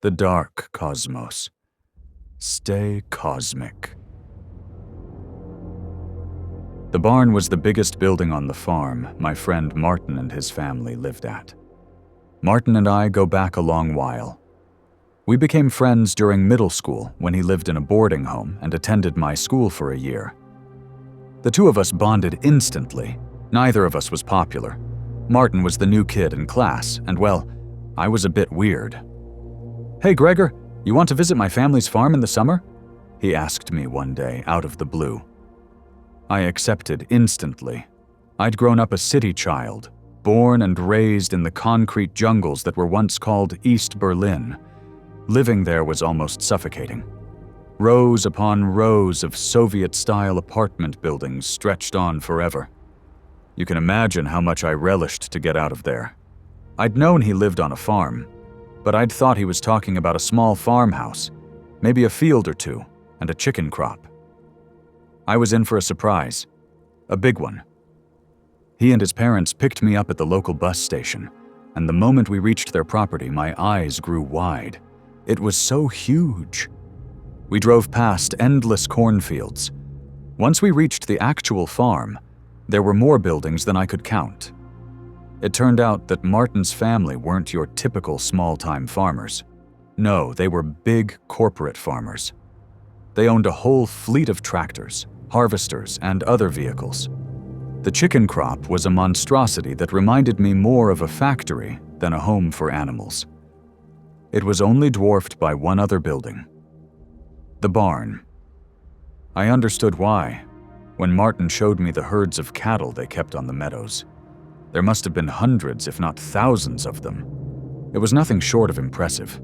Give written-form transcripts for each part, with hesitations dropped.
The dark cosmos. Stay cosmic. The barn was the biggest building on the farm my friend Martin and his family lived at. Martin and I go back a long while. We became friends during middle school when he lived in a boarding home and attended my school for a year. The two of us bonded instantly. Neither of us was popular. Martin was the new kid in class, and well, I was a bit weird. "Hey Gregor, you want to visit my family's farm in the summer?" he asked me one day out of the blue. I accepted instantly. I'd grown up a city child, born and raised in the concrete jungles that were once called East Berlin. Living there was almost suffocating. Rows upon rows of Soviet-style apartment buildings stretched on forever. You can imagine how much I relished to get out of there. I'd known he lived on a farm, but I'd thought he was talking about a small farmhouse, maybe a field or two, and a chicken crop. I was in for a surprise, a big one. He and his parents picked me up at the local bus station, and the moment we reached their property, my eyes grew wide. It was so huge. We drove past endless cornfields. Once we reached the actual farm, there were more buildings than I could count. It turned out that Martin's family weren't your typical small-time farmers. No, they were big corporate farmers. They owned a whole fleet of tractors, harvesters, and other vehicles. The chicken crop was a monstrosity that reminded me more of a factory than a home for animals. It was only dwarfed by one other building. The barn. I understood why when Martin showed me the herds of cattle they kept on the meadows. There must have been hundreds, if not thousands of them. It was nothing short of impressive.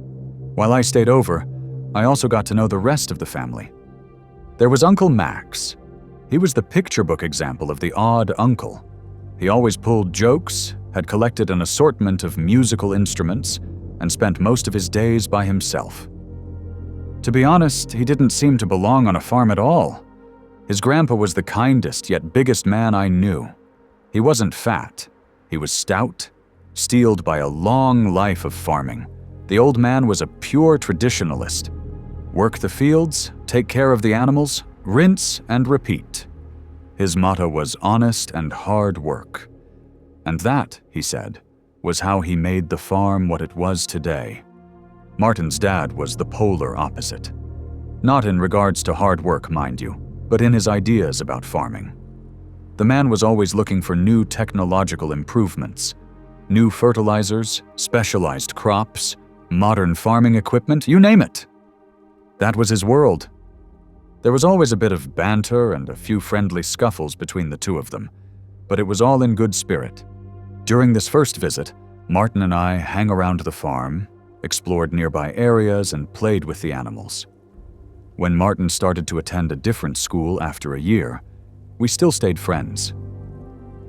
While I stayed over, I also got to know the rest of the family. There was Uncle Max. He was the picture book example of the odd uncle. He always pulled jokes, had collected an assortment of musical instruments, and spent most of his days by himself. To be honest, he didn't seem to belong on a farm at all. His grandpa was the kindest yet biggest man I knew. He wasn't fat. He was stout, steeled by a long life of farming. The old man was a pure traditionalist. Work the fields, take care of the animals, rinse and repeat. His motto was honest and hard work. And that, he said, was how he made the farm what it was today. Martin's dad was the polar opposite. Not in regards to hard work, mind you, but in his ideas about farming. The man was always looking for new technological improvements, new fertilizers, specialized crops, modern farming equipment, you name it. That was his world. There was always a bit of banter and a few friendly scuffles between the two of them, but it was all in good spirit. During this first visit, Martin and I hung around the farm, explored nearby areas, and played with the animals. When Martin started to attend a different school after a year, we still stayed friends.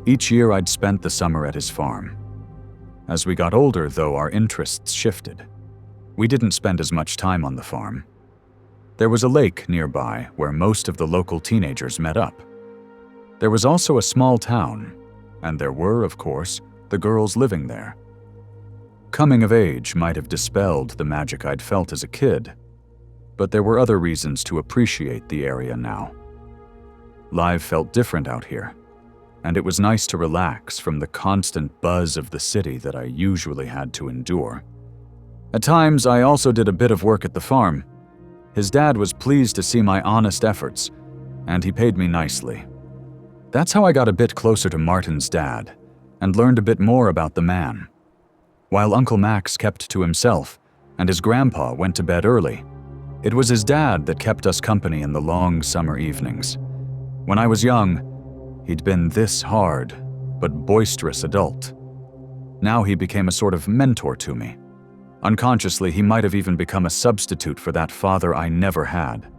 Each year I'd spent the summer at his farm. As we got older, though, our interests shifted. We didn't spend as much time on the farm. There was a lake nearby where most of the local teenagers met up. There was also a small town, and there were, of course, the girls living there. Coming of age might have dispelled the magic I'd felt as a kid, but there were other reasons to appreciate the area now. Life felt different out here, and it was nice to relax from the constant buzz of the city that I usually had to endure. At times, I also did a bit of work at the farm. His dad was pleased to see my honest efforts, and he paid me nicely. That's how I got a bit closer to Martin's dad and learned a bit more about the man. While Uncle Max kept to himself and his grandpa went to bed early, it was his dad that kept us company in the long summer evenings. When I was young, he'd been this hard but boisterous adult. Now he became a sort of mentor to me. Unconsciously, he might have even become a substitute for that father I never had.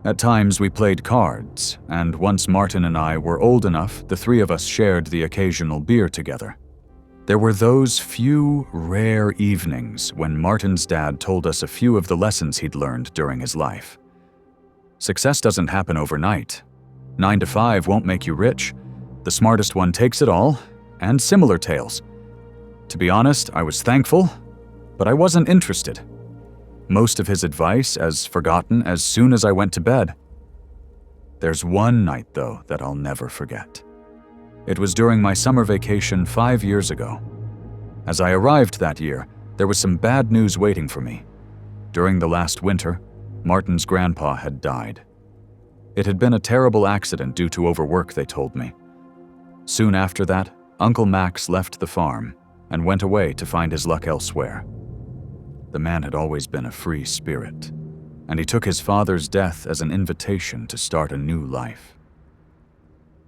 At times we played cards, and once Martin and I were old enough, the three of us shared the occasional beer together. There were those few, rare evenings when Martin's dad told us a few of the lessons he'd learned during his life. Success doesn't happen overnight. 9 to 5 won't make you rich. The smartest one takes it all, and similar tales. To be honest, I was thankful, but I wasn't interested. most of his advice as forgotten as soon as I went to bed. There's one night, though, that I'll never forget. It was during my summer vacation 5 years ago. As I arrived that year, there was some bad news waiting for me. During the last winter, Martin's grandpa had died. It had been a terrible accident due to overwork, they told me. Soon after that, Uncle Max left the farm and went away to find his luck elsewhere. The man had always been a free spirit, and he took his father's death as an invitation to start a new life.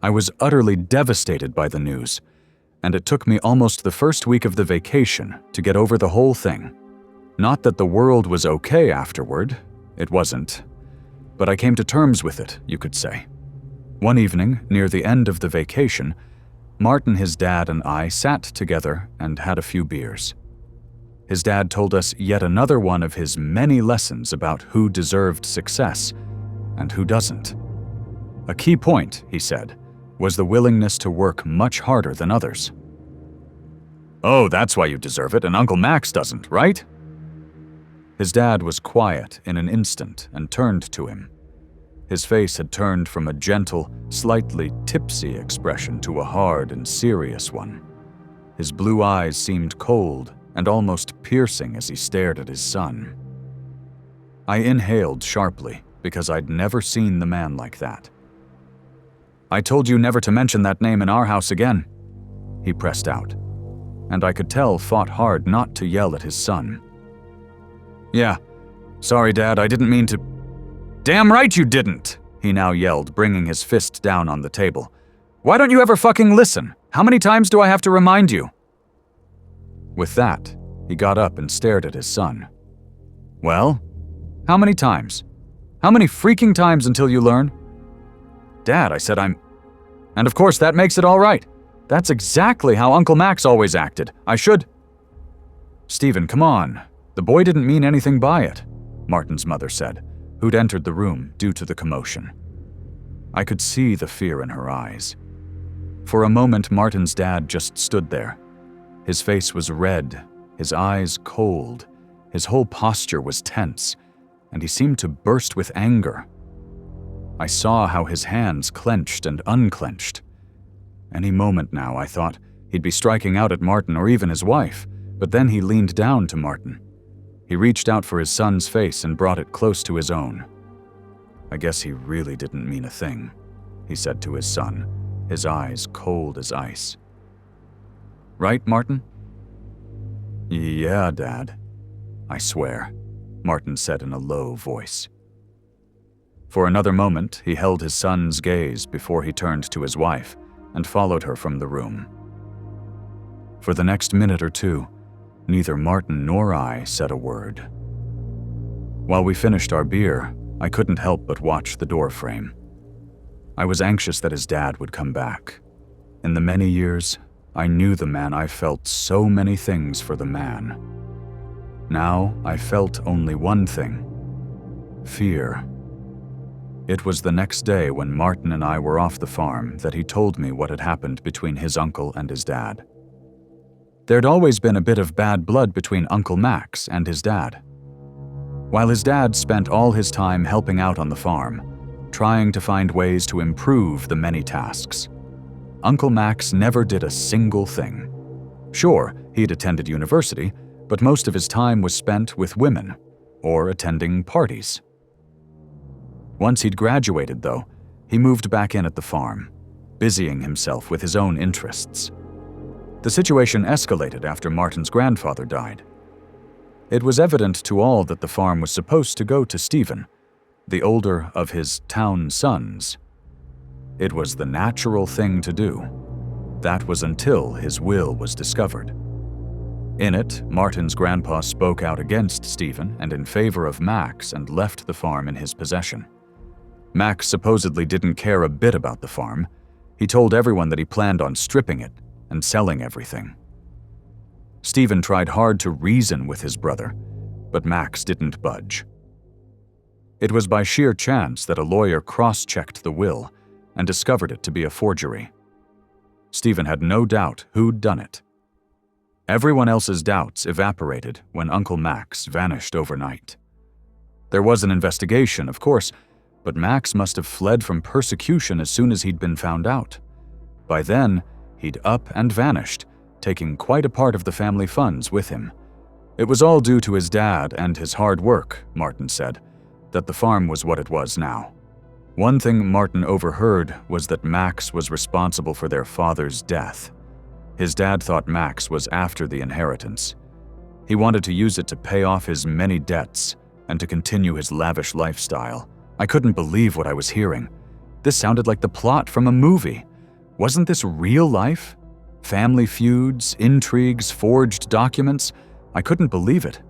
I was utterly devastated by the news, and it took me almost the first week of the vacation to get over the whole thing. Not that the world was okay afterward, it wasn't, but I came to terms with it, you could say. One evening, near the end of the vacation, Martin, his dad, and I sat together and had a few beers. His dad told us yet another one of his many lessons about who deserved success and who doesn't. A key point, he said, was the willingness to work much harder than others. "Oh, that's why you deserve it, and Uncle Max doesn't, right?" His dad was quiet in an instant and turned to him. His face had turned from a gentle, slightly tipsy expression to a hard and serious one. His blue eyes seemed cold and almost piercing as he stared at his son. I inhaled sharply because I'd never seen the man like that. "I told you never to mention that name in our house again," he pressed out, and I could tell fought hard not to yell at his son. "Yeah, sorry, Dad, I didn't mean to—" "Damn right you didn't!" he now yelled, bringing his fist down on the table. "Why don't you ever fucking listen? How many times do I have to remind you?" With that, he got up and stared at his son. "Well, how many times? How many freaking times until you learn?" "Dad," I said, And of course that makes it all right. That's exactly how Uncle Max always acted. I should— "Stephen, come on. The boy didn't mean anything by it," Martin's mother said, who'd entered the room due to the commotion. I could see the fear in her eyes. For a moment, Martin's dad just stood there. His face was red, his eyes cold, his whole posture was tense, and he seemed to burst with anger. I saw how his hands clenched and unclenched. Any moment now, I thought, he'd be striking out at Martin or even his wife, but then he leaned down to Martin. He reached out for his son's face and brought it close to his own. "I guess he really didn't mean a thing," he said to his son, his eyes cold as ice. "Right, Martin?" "Yeah, Dad. I swear," Martin said in a low voice. For another moment, he held his son's gaze before he turned to his wife and followed her from the room. For the next minute or two, neither Martin nor I said a word. While we finished our beer, I couldn't help but watch the door frame. I was anxious that his dad would come back. In the many years, I knew the man. I felt so many things for the man. Now, I felt only one thing: fear. It was the next day when Martin and I were off the farm that he told me what had happened between his uncle and his dad. There'd always been a bit of bad blood between Uncle Max and his dad. While his dad spent all his time helping out on the farm, trying to find ways to improve the many tasks, Uncle Max never did a single thing. Sure, he'd attended university, but most of his time was spent with women or attending parties. Once he'd graduated, though, he moved back in at the farm, busying himself with his own interests. The situation escalated after Martin's grandfather died. It was evident to all that the farm was supposed to go to Stephen, the older of his town sons. It was the natural thing to do. That was until his will was discovered. In it, Martin's grandpa spoke out against Stephen and in favor of Max and left the farm in his possession. Max supposedly didn't care a bit about the farm. He told everyone that he planned on stripping it and selling everything. Stephen tried hard to reason with his brother, but Max didn't budge. It was by sheer chance that a lawyer cross-checked the will and discovered it to be a forgery. Stephen had no doubt who'd done it. Everyone else's doubts evaporated when Uncle Max vanished overnight. There was an investigation, of course, but Max must have fled from persecution as soon as he'd been found out. By then, he'd up and vanished, taking quite a part of the family funds with him. It was all due to his dad and his hard work, Martin said, that the farm was what it was now. One thing Martin overheard was that Max was responsible for their father's death. His dad thought Max was after the inheritance. He wanted to use it to pay off his many debts and to continue his lavish lifestyle. I couldn't believe what I was hearing. This sounded like the plot from a movie. Wasn't this real life? Family feuds, intrigues, forged documents? I couldn't believe it.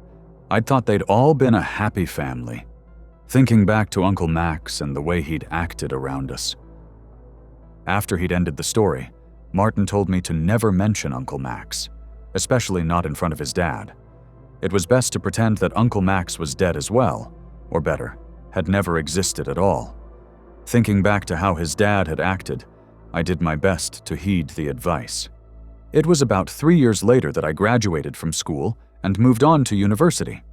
I'd thought they'd all been a happy family. Thinking back to Uncle Max and the way he'd acted around us. After he'd ended the story, Martin told me to never mention Uncle Max, especially not in front of his dad. It was best to pretend that Uncle Max was dead as well, or better, had never existed at all. Thinking back to how his dad had acted, I did my best to heed the advice. It was about 3 years later that I graduated from school and moved on to university.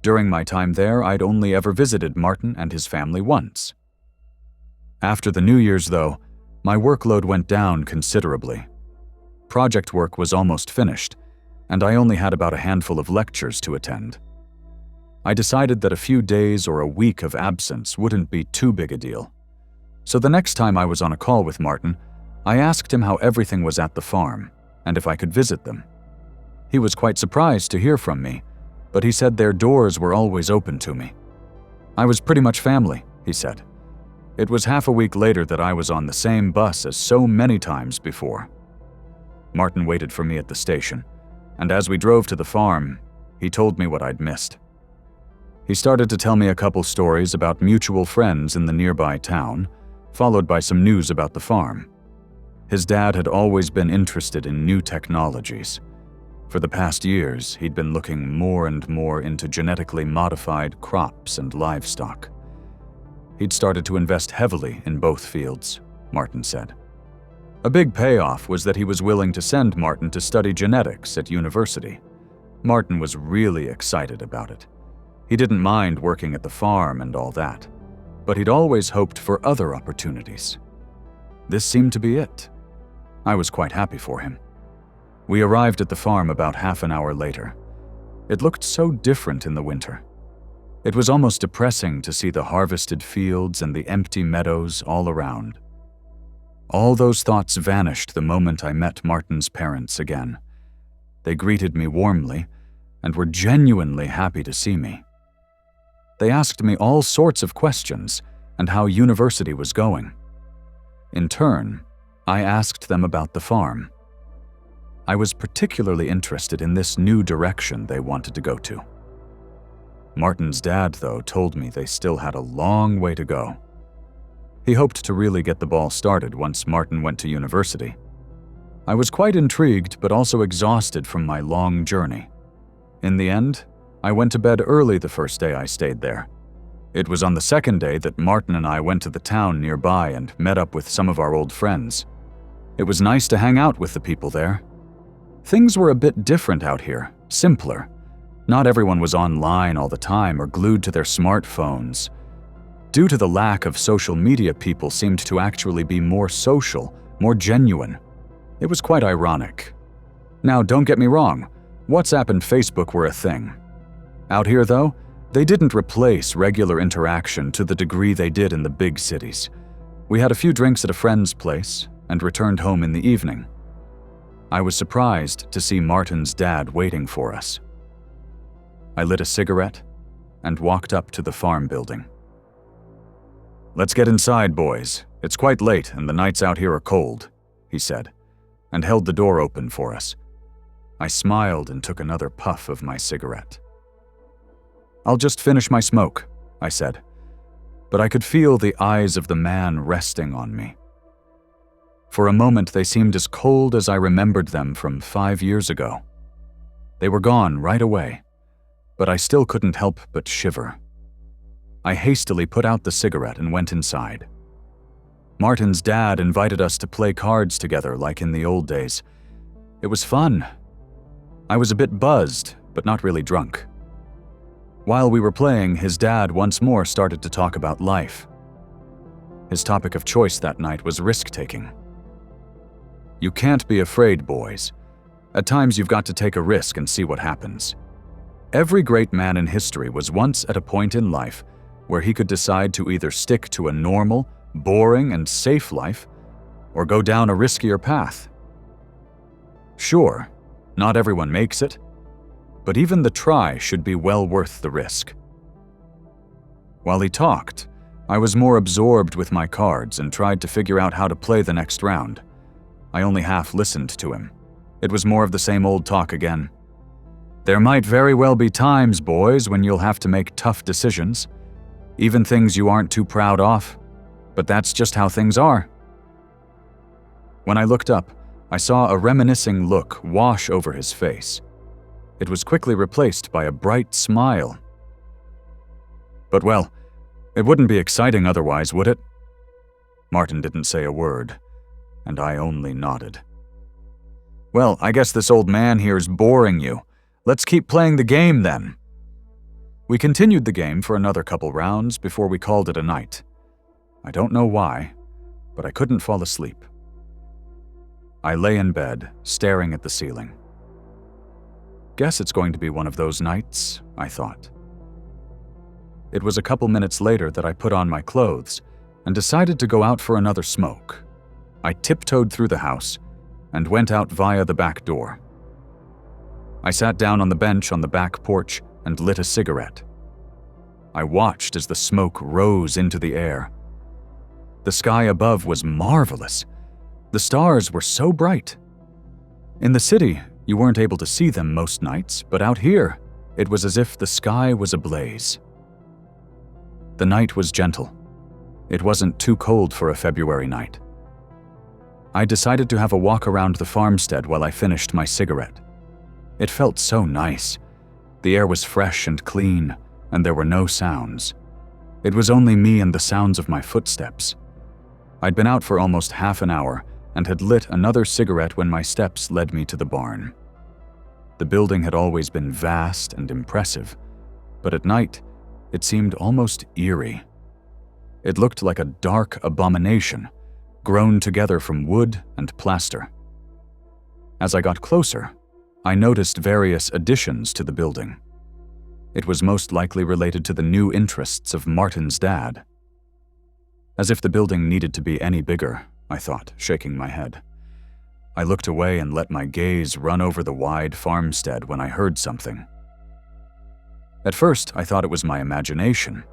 During my time there, I'd only ever visited Martin and his family once. After the New Year's, though, my workload went down considerably. Project work was almost finished, and I only had about a handful of lectures to attend. I decided that a few days or a week of absence wouldn't be too big a deal. So the next time I was on a call with Martin, I asked him how everything was at the farm, and if I could visit them. He was quite surprised to hear from me, but he said their doors were always open to me. I was pretty much family, he said. It was half a week later that I was on the same bus as so many times before. Martin waited for me at the station, and as we drove to the farm, he told me what I'd missed. He started to tell me a couple stories about mutual friends in the nearby town, followed by some news about the farm. His dad had always been interested in new technologies. For the past years, he'd been looking more and more into genetically modified crops and livestock. He'd started to invest heavily in both fields, Martin said. A big payoff was that he was willing to send Martin to study genetics at university. Martin was really excited about it. He didn't mind working at the farm and all that, but he'd always hoped for other opportunities. This seemed to be it. I was quite happy for him. We arrived at the farm about half an hour later. It looked so different in the winter. It was almost depressing to see the harvested fields and the empty meadows all around. All those thoughts vanished the moment I met Martin's parents again. They greeted me warmly and were genuinely happy to see me. They asked me all sorts of questions and how university was going. In turn, I asked them about the farm. I was particularly interested in this new direction they wanted to go to. Martin's dad, though, told me they still had a long way to go. He hoped to really get the ball started once Martin went to university. I was quite intrigued, but also exhausted from my long journey. In the end, I went to bed early the first day I stayed there. It was on the second day that Martin and I went to the town nearby and met up with some of our old friends. It was nice to hang out with the people there. Things were a bit different out here, simpler. Not everyone was online all the time or glued to their smartphones. Due to the lack of social media, people seemed to actually be more social, more genuine. It was quite ironic. Now, don't get me wrong, WhatsApp and Facebook were a thing. Out here, though, they didn't replace regular interaction to the degree they did in the big cities. We had a few drinks at a friend's place and returned home in the evening. I was surprised to see Martin's dad waiting for us. I lit a cigarette and walked up to the farm building. "Let's get inside, boys. It's quite late and the nights out here are cold," he said, and held the door open for us. I smiled and took another puff of my cigarette. "I'll just finish my smoke," I said, but I could feel the eyes of the man resting on me. For a moment, they seemed as cold as I remembered them from 5 years ago. They were gone right away, but I still couldn't help but shiver. I hastily put out the cigarette and went inside. Martin's dad invited us to play cards together like in the old days. It was fun. I was a bit buzzed, but not really drunk. While we were playing, his dad once more started to talk about life. His topic of choice that night was risk-taking. You can't be afraid, boys. At times you've got to take a risk and see what happens. Every great man in history was once at a point in life where he could decide to either stick to a normal, boring, and safe life, or go down a riskier path. Sure, not everyone makes it, but even the try should be well worth the risk. While he talked, I was more absorbed with my cards and tried to figure out how to play the next round. I only half listened to him. It was more of the same old talk again. There might very well be times, boys, when you'll have to make tough decisions, even things you aren't too proud of, but that's just how things are. When I looked up, I saw a reminiscing look wash over his face. It was quickly replaced by a bright smile. But well, it wouldn't be exciting otherwise, would it? Martin didn't say a word, and I only nodded. Well, I guess this old man here's boring you. Let's keep playing the game then. We continued the game for another couple rounds before we called it a night. I don't know why, but I couldn't fall asleep. I lay in bed, staring at the ceiling. Guess it's going to be one of those nights, I thought. It was a couple minutes later that I put on my clothes and decided to go out for another smoke. I tiptoed through the house and went out via the back door. I sat down on the bench on the back porch and lit a cigarette. I watched as the smoke rose into the air. The sky above was marvelous. The stars were so bright. In the city, you weren't able to see them most nights, but out here, it was as if the sky was ablaze. The night was gentle. It wasn't too cold for a February night. I decided to have a walk around the farmstead while I finished my cigarette. It felt so nice. The air was fresh and clean, and there were no sounds. It was only me and the sounds of my footsteps. I'd been out for almost half an hour and had lit another cigarette when my steps led me to the barn. The building had always been vast and impressive, but at night, it seemed almost eerie. It looked like a dark abomination, grown together from wood and plaster. As I got closer, I noticed various additions to the building. It was most likely related to the new interests of Martin's dad. As if the building needed to be any bigger, I thought, shaking my head. I looked away and let my gaze run over the wide farmstead when I heard something. At first, I thought it was my imagination,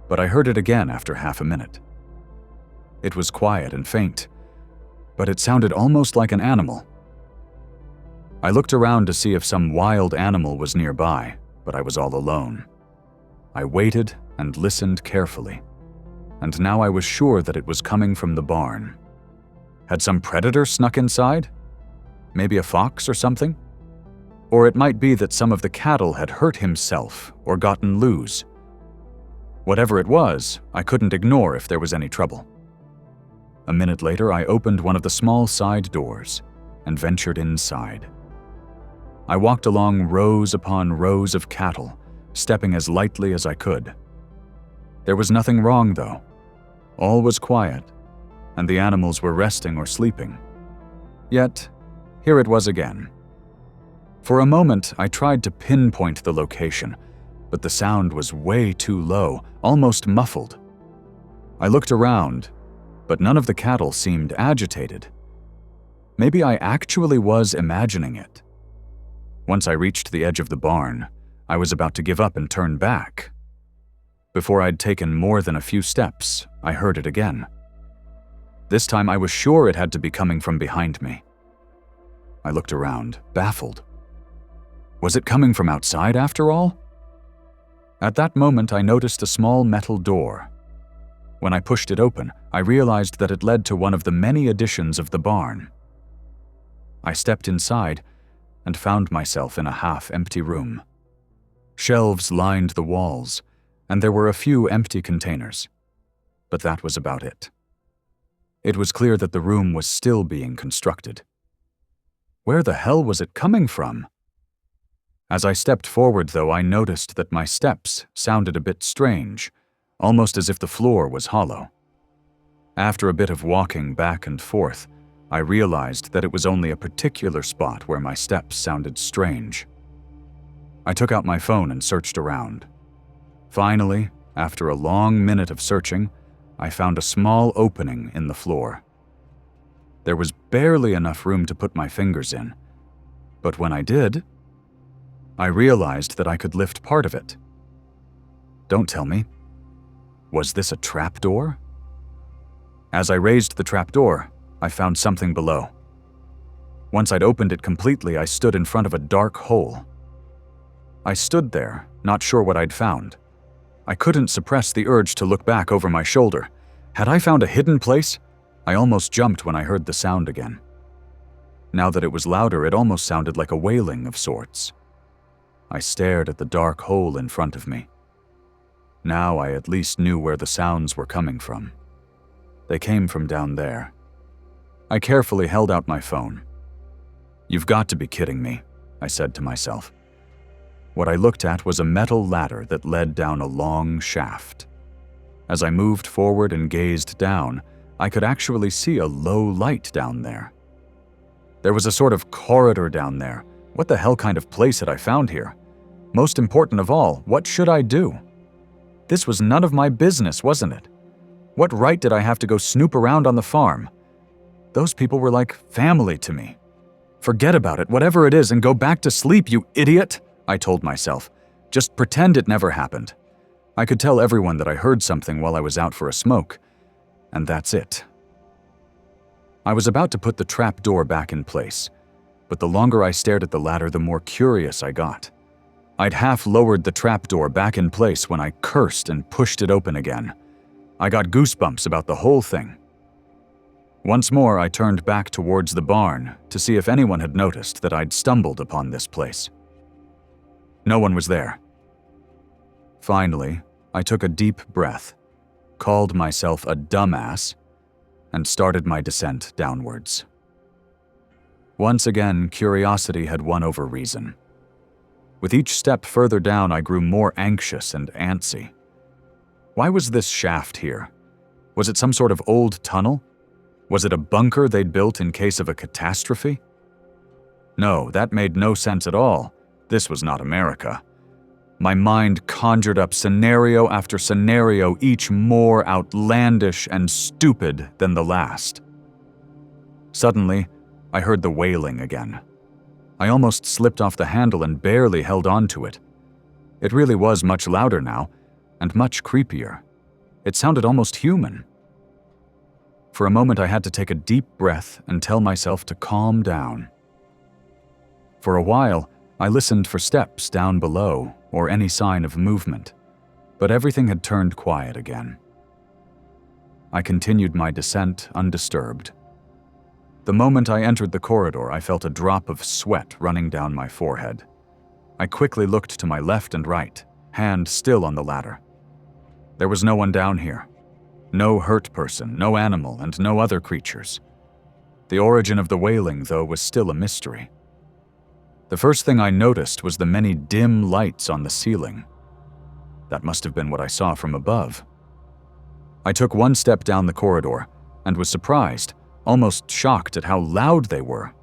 but I heard it again after half a minute. It was quiet and faint, but it sounded almost like an animal. I looked around to see if some wild animal was nearby, but I was all alone. I waited and listened carefully, and now I was sure that it was coming from the barn. Had some predator snuck inside? Maybe a fox or something? Or it might be that some of the cattle had hurt himself or gotten loose. Whatever it was, I couldn't ignore if there was any trouble. A minute later, I opened one of the small side doors and ventured inside. I walked along rows upon rows of cattle, stepping as lightly as I could. There was nothing wrong, though. All was quiet, and the animals were resting or sleeping. Yet, here it was again. For a moment, I tried to pinpoint the location, but the sound was way too low, almost muffled. I looked around, but none of the cattle seemed agitated. Maybe I actually was imagining it. Once I reached the edge of the barn, I was about to give up and turn back. Before I'd taken more than a few steps, I heard it again. This time I was sure it had to be coming from behind me. I looked around, baffled. Was it coming from outside after all? At that moment, I noticed a small metal door. When I pushed it open, I realized that it led to one of the many additions of the barn. I stepped inside and found myself in a half-empty room. Shelves lined the walls, and there were a few empty containers. But that was about it. It was clear that the room was still being constructed. Where the hell was it coming from? As I stepped forward, though, I noticed that my steps sounded a bit strange, almost as if the floor was hollow. After a bit of walking back and forth, I realized that it was only a particular spot where my steps sounded strange. I took out my phone and searched around. Finally, after a long minute of searching, I found a small opening in the floor. There was barely enough room to put my fingers in, but when I did, I realized that I could lift part of it. Don't tell me. Was this a trapdoor? As I raised the trapdoor, I found something below. Once I'd opened it completely, I stood in front of a dark hole. I stood there, not sure what I'd found. I couldn't suppress the urge to look back over my shoulder. Had I found a hidden place? I almost jumped when I heard the sound again. Now that it was louder, it almost sounded like a wailing of sorts. I stared at the dark hole in front of me. Now I at least knew where the sounds were coming from. They came from down there. I carefully held out my phone. "You've got to be kidding me," I said to myself. What I looked at was a metal ladder that led down a long shaft. As I moved forward and gazed down, I could actually see a low light down there. There was a sort of corridor down there. What the hell kind of place had I found here? Most important of all, what should I do? This was none of my business, wasn't it? What right did I have to go snoop around on the farm? Those people were like family to me. Forget about it, whatever it is, and go back to sleep, you idiot, I told myself. Just pretend it never happened. I could tell everyone that I heard something while I was out for a smoke, and that's it. I was about to put the trap door back in place, but the longer I stared at the ladder, the more curious I got. I'd half lowered the trap door back in place when I cursed and pushed it open again. I got goosebumps about the whole thing. Once more, I turned back towards the barn to see if anyone had noticed that I'd stumbled upon this place. No one was there. Finally, I took a deep breath, called myself a dumbass, and started my descent downwards. Once again, curiosity had won over reason. With each step further down, I grew more anxious and antsy. Why was this shaft here? Was it some sort of old tunnel? Was it a bunker they'd built in case of a catastrophe? No, that made no sense at all. This was not America. My mind conjured up scenario after scenario, each more outlandish and stupid than the last. Suddenly, I heard the wailing again. I almost slipped off the handle and barely held on to it. It really was much louder now, and much creepier. It sounded almost human. For a moment, I had to take a deep breath and tell myself to calm down. For a while, I listened for steps down below or any sign of movement, but everything had turned quiet again. I continued my descent undisturbed. The moment I entered the corridor, I felt a drop of sweat running down my forehead. I quickly looked to my left and right, hand still on the ladder. There was no one down here. No hurt person, no animal, and no other creatures. The origin of the wailing, though, was still a mystery. The first thing I noticed was the many dim lights on the ceiling. That must have been what I saw from above. I took one step down the corridor and was surprised, almost shocked at how loud they were.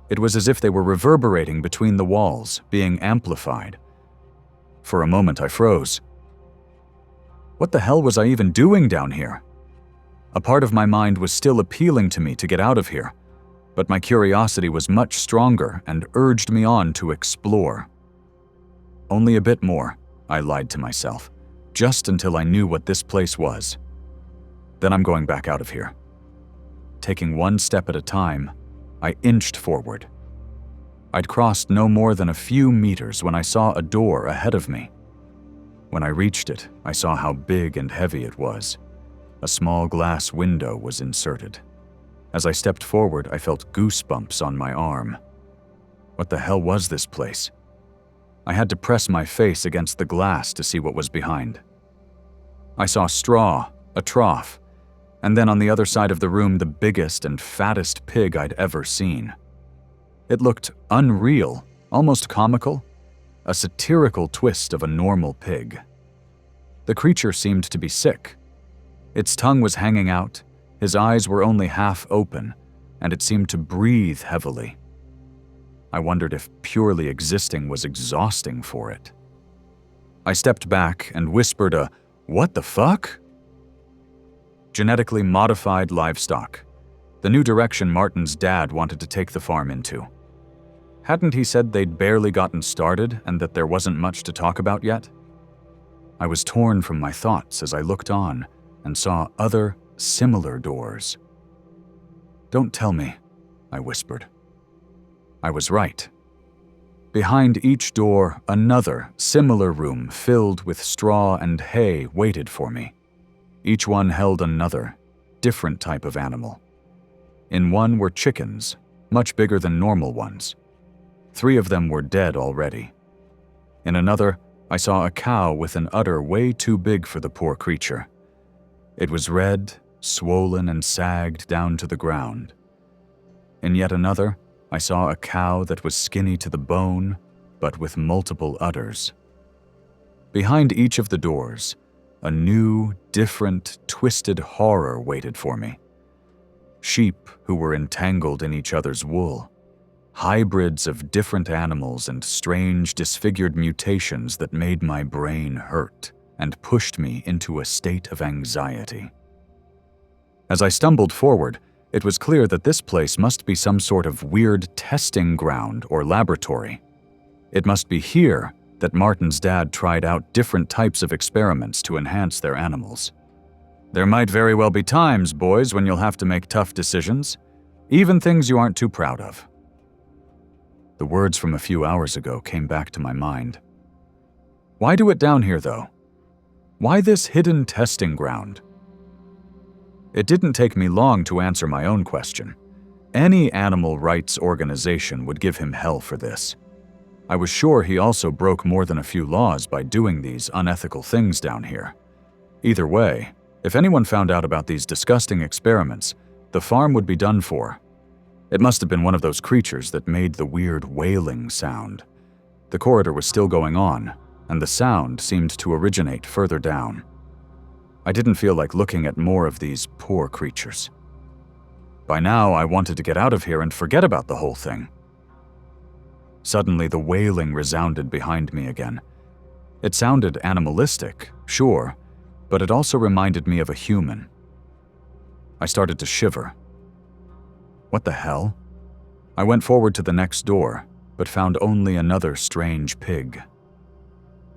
It was as if they were reverberating between the walls, being amplified. For a moment, I froze. What the hell was I even doing down here? A part of my mind was still appealing to me to get out of here, but my curiosity was much stronger and urged me on to explore. Only a bit more, I lied to myself, just until I knew what this place was. Then I'm going back out of here. Taking one step at a time, I inched forward. I'd crossed no more than a few meters when I saw a door ahead of me. When I reached it, I saw how big and heavy it was. A small glass window was inserted. As I stepped forward, I felt goosebumps on my arm. What the hell was this place? I had to press my face against the glass to see what was behind. I saw straw, a trough, and then on the other side of the room, the biggest and fattest pig I'd ever seen. It looked unreal, almost comical. a satirical twist of a normal pig. The creature seemed to be sick. Its tongue was hanging out, his eyes were only half open, and it seemed to breathe heavily. I wondered if purely existing was exhausting for it. I stepped back and whispered a, "What the fuck?" Genetically modified livestock. The new direction Martin's dad wanted to take the farm into. Hadn't he said they'd barely gotten started and that there wasn't much to talk about yet? I was torn from my thoughts as I looked on and saw other, similar doors. "Don't tell me," I whispered. I was right. Behind each door, another, similar room filled with straw and hay waited for me. Each one held another, different type of animal. In one were chickens, much bigger than normal ones. 3 of them were dead already. In another, I saw a cow with an udder way too big for the poor creature. It was red, swollen, and sagged down to the ground. In yet another, I saw a cow that was skinny to the bone, but with multiple udders. Behind each of the doors, a new, different, twisted horror waited for me. Sheep who were entangled in each other's wool. Hybrids of different animals and strange, disfigured mutations that made my brain hurt and pushed me into a state of anxiety. As I stumbled forward, it was clear that this place must be some sort of weird testing ground or laboratory. It must be here that Martin's dad tried out different types of experiments to enhance their animals. There might very well be times, boys, when you'll have to make tough decisions, even things you aren't too proud of. The words from a few hours ago came back to my mind. Why do it down here, though? Why this hidden testing ground? It didn't take me long to answer my own question. Any animal rights organization would give him hell for this. I was sure he also broke more than a few laws by doing these unethical things down here. Either way, if anyone found out about these disgusting experiments, the farm would be done for. It must have been one of those creatures that made the weird wailing sound. The corridor was still going on, and the sound seemed to originate further down. I didn't feel like looking at more of these poor creatures. By now, I wanted to get out of here and forget about the whole thing. Suddenly, the wailing resounded behind me again. It sounded animalistic, sure, but it also reminded me of a human. I started to shiver. What the hell? I went forward to the next door, but found only another strange pig.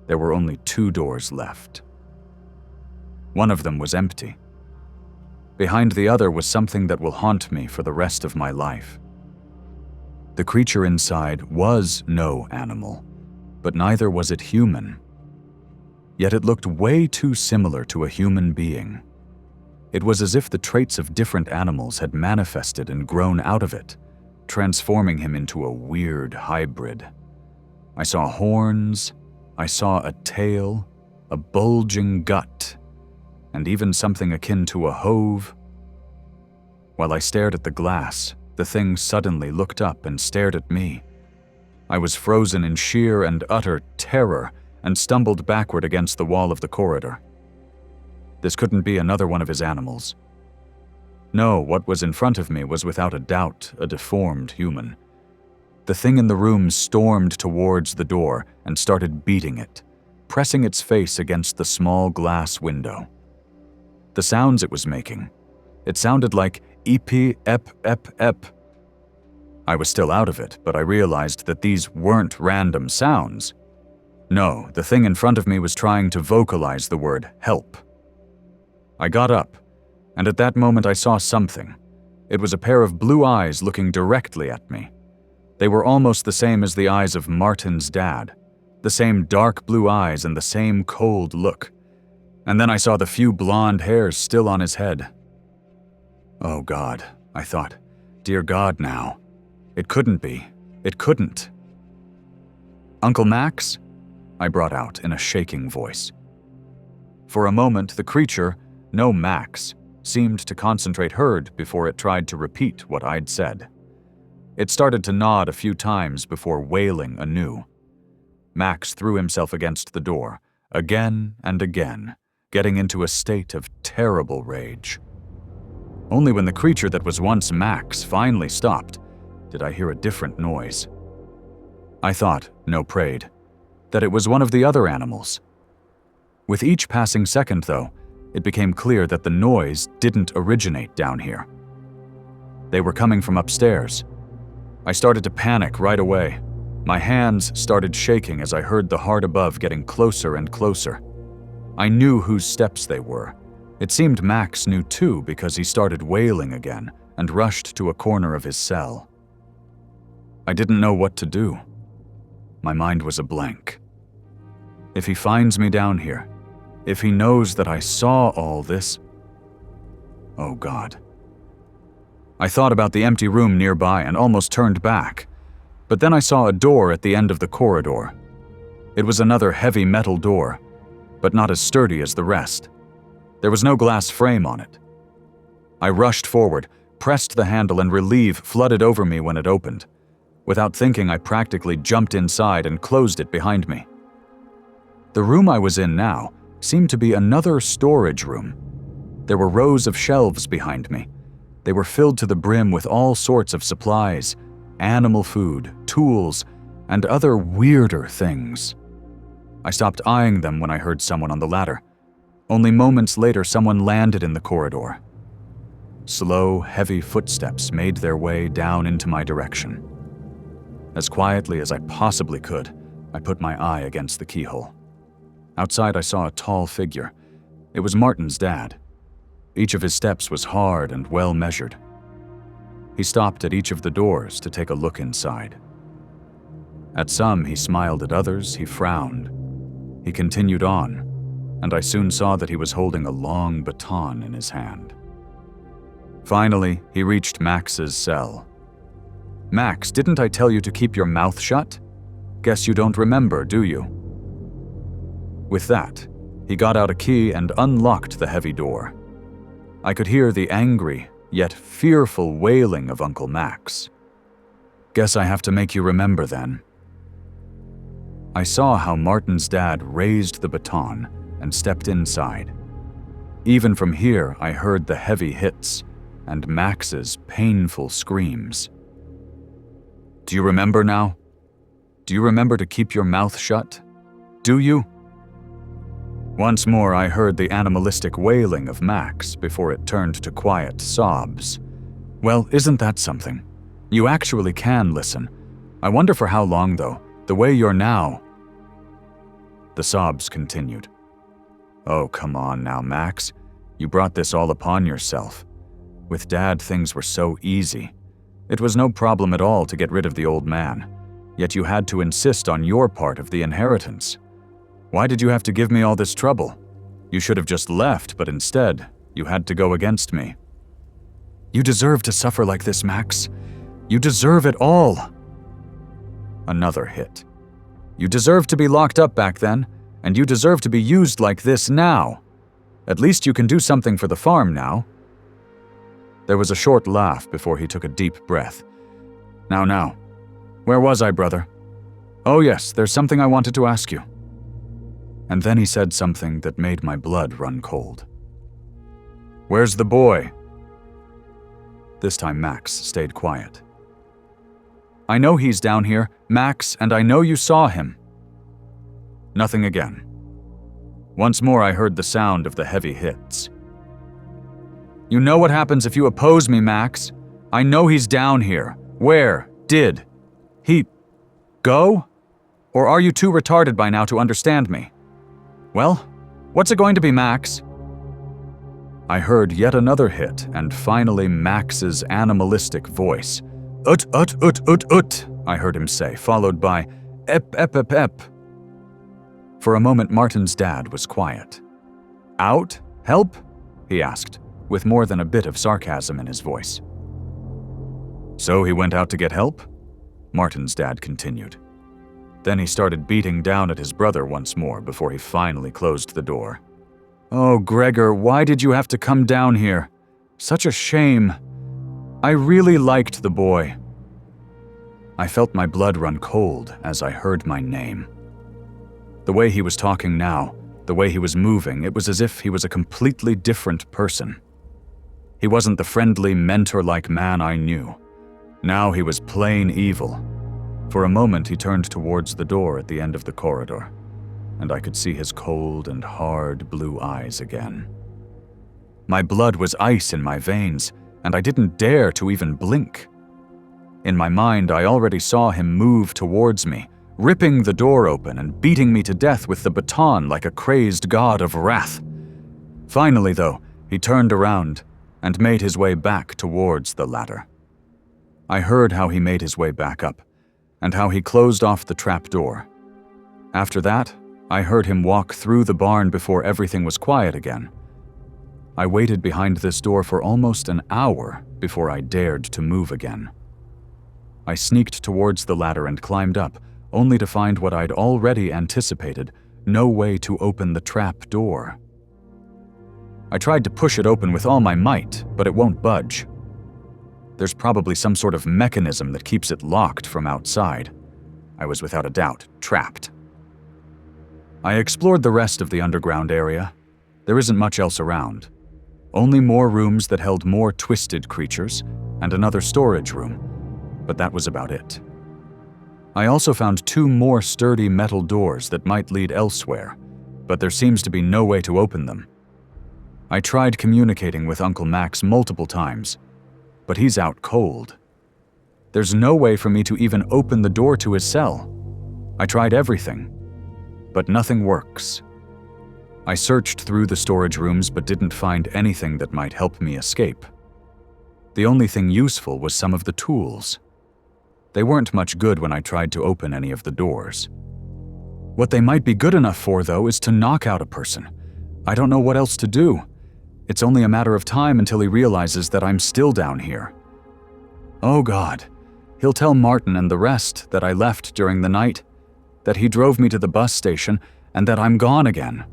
There were only 2 doors left. One of them was empty. Behind the other was something that will haunt me for the rest of my life. The creature inside was no animal, but neither was it human. Yet it looked way too similar to a human being. It was as if the traits of different animals had manifested and grown out of it, transforming him into a weird hybrid. I saw horns, I saw a tail, a bulging gut, and even something akin to a hove. While I stared at the glass, the thing suddenly looked up and stared at me. I was frozen in sheer and utter terror and stumbled backward against the wall of the corridor. This couldn't be another one of his animals. No, what was in front of me was without a doubt a deformed human. The thing in the room stormed towards the door and started beating it, pressing its face against the small glass window. The sounds it was making, it sounded like ep, ep, ep, ep. I was still out of it, but I realized that these weren't random sounds. No, the thing in front of me was trying to vocalize the word help. I got up, and at that moment I saw something. It was a pair of blue eyes looking directly at me. They were almost the same as the eyes of Martin's dad, the same dark blue eyes and the same cold look. And then I saw the few blonde hairs still on his head. Oh God, I thought, dear God now. It couldn't be. It couldn't. Uncle Max? I brought out in a shaking voice. For a moment, the creature, no Max, seemed to concentrate heard before it tried to repeat what I'd said. It started to nod a few times before wailing anew. Max threw himself against the door, again and again, getting into a state of terrible rage. Only when the creature that was once Max finally stopped did I hear a different noise. I thought, no prayed, that it was one of the other animals. With each passing second, though, it became clear that the noise didn't originate down here. They were coming from upstairs. I started to panic right away. My hands started shaking as I heard the heart above getting closer and closer. I knew whose steps they were. It seemed Max knew too because he started wailing again and rushed to a corner of his cell. I didn't know what to do. My mind was a blank. If he finds me down here, if he knows that I saw all this, oh God. I thought about the empty room nearby and almost turned back, but then I saw a door at the end of the corridor. It was another heavy metal door, but not as sturdy as the rest. There was no glass frame on it. I rushed forward, pressed the handle, and relief flooded over me when it opened. Without thinking, I practically jumped inside and closed it behind me. The room I was in now seemed to be another storage room. There were rows of shelves behind me. They were filled to the brim with all sorts of supplies, animal food, tools, and other weirder things. I stopped eyeing them when I heard someone on the ladder. Only moments later, someone landed in the corridor. Slow, heavy footsteps made their way down into my direction. As quietly as I possibly could, I put my eye against the keyhole. Outside, I saw a tall figure. It was Martin's dad. Each of his steps was hard and well measured. He stopped at each of the doors to take a look inside. At some, he smiled. At others, he frowned. He continued on, and I soon saw that he was holding a long baton in his hand. Finally, he reached Max's cell. "Max, didn't I tell you to keep your mouth shut? Guess you don't remember, do you?" With that, he got out a key and unlocked the heavy door. I could hear the angry, yet fearful wailing of Uncle Max. "Guess I have to make you remember then." I saw how Martin's dad raised the baton and stepped inside. Even from here, I heard the heavy hits and Max's painful screams. "Do you remember now? Do you remember to keep your mouth shut? Do you?" Once more, I heard the animalistic wailing of Max before it turned to quiet sobs. Well, isn't that something? You actually can listen. I wonder for how long, though, the way you're now. The sobs continued. "Oh, come on now, Max. You brought this all upon yourself. With Dad, things were so easy. It was no problem at all to get rid of the old man, yet you had to insist on your part of the inheritance. Why did you have to give me all this trouble? You should have just left, but instead, you had to go against me. You deserve to suffer like this, Max. You deserve it all." Another hit. "You deserve to be locked up back then, and you deserve to be used like this now. At least you can do something for the farm now." There was a short laugh before he took a deep breath. Now, where was I, brother? Oh yes, there's something I wanted to ask you." And then he said something that made my blood run cold. "Where's the boy?" This time Max stayed quiet. "I know he's down here, Max, and I know you saw him." Nothing again. Once more I heard the sound of the heavy hits. "You know what happens if you oppose me, Max. I know he's down here. Where? Did he go? Or are you too retarded by now to understand me? Well, what's it going to be, Max?" I heard yet another hit, and finally Max's animalistic voice. "Ut, ut, ut, ut, ut," I heard him say, followed by ep, ep, ep, ep. For a moment, Martin's dad was quiet. "Out? Help?" he asked, with more than a bit of sarcasm in his voice. "So he went out to get help?" Martin's dad continued. Then he started beating down at his brother once more before he finally closed the door. "Oh, Gregor, why did you have to come down here? Such a shame. I really liked the boy." I felt my blood run cold as I heard my name. The way he was talking now, the way he was moving, it was as if he was a completely different person. He wasn't the friendly, mentor-like man I knew. Now he was plain evil. For a moment he turned towards the door at the end of the corridor, and I could see his cold and hard blue eyes again. My blood was ice in my veins, and I didn't dare to even blink. In my mind, I already saw him move towards me, ripping the door open and beating me to death with the baton like a crazed god of wrath. Finally, though, he turned around and made his way back towards the ladder. I heard how he made his way back up, and how he closed off the trapdoor. After that, I heard him walk through the barn before everything was quiet again. I waited behind this door for almost an hour before I dared to move again. I sneaked towards the ladder and climbed up, only to find what I'd already anticipated, no way to open the trap door. I tried to push it open with all my might, but it won't budge. There's probably some sort of mechanism that keeps it locked from outside. I was without a doubt trapped. I explored the rest of the underground area. There isn't much else around. Only more rooms that held more twisted creatures, and another storage room, but that was about it. I also found 2 more sturdy metal doors that might lead elsewhere, but there seems to be no way to open them. I tried communicating with Uncle Max multiple times, but he's out cold. There's no way for me to even open the door to his cell. I tried everything, but nothing works. I searched through the storage rooms but didn't find anything that might help me escape. The only thing useful was some of the tools. They weren't much good when I tried to open any of the doors. What they might be good enough for, though, is to knock out a person. I don't know what else to do. It's only a matter of time until he realizes that I'm still down here. Oh God, he'll tell Martin and the rest that I left during the night, that he drove me to the bus station, and that I'm gone again.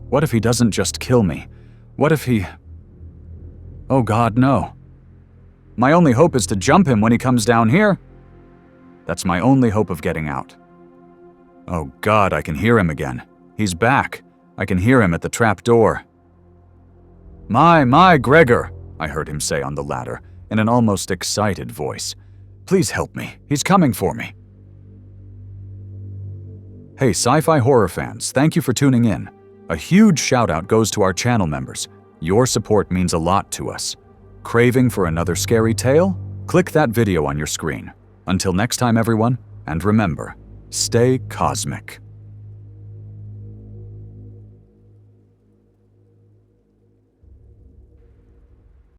What if he doesn't just kill me? What if he... Oh God, no. My only hope is to jump him when he comes down here. That's my only hope of getting out. Oh God, I can hear him again. He's back. I can hear him at the trap door. My, Gregor, I heard him say on the ladder in an almost excited voice. Please help me. He's coming for me. Hey, Sci-Fi horror fans, thank you for tuning in. A huge shout out goes to our channel members. Your support means a lot to us. Craving for another scary tale? Click that video on your screen. Until next time, everyone, and remember, stay cosmic.